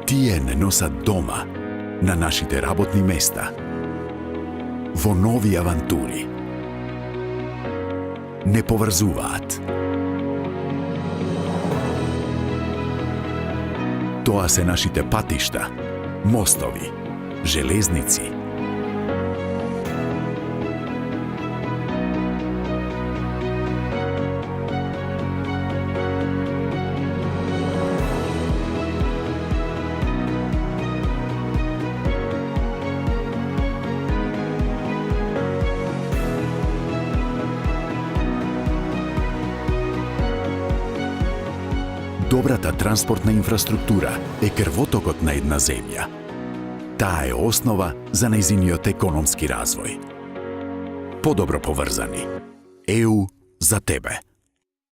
Тие не носат дома, на нашите работни места, во нови авантури. Не поврзуваат. Тоа се нашите патишта, мостови, железници. Добрата транспортна инфраструктура е крвотокот на една земја. Таа е основа за нејзиниот економски развој. Подобро поврзани. ЕУ за тебе.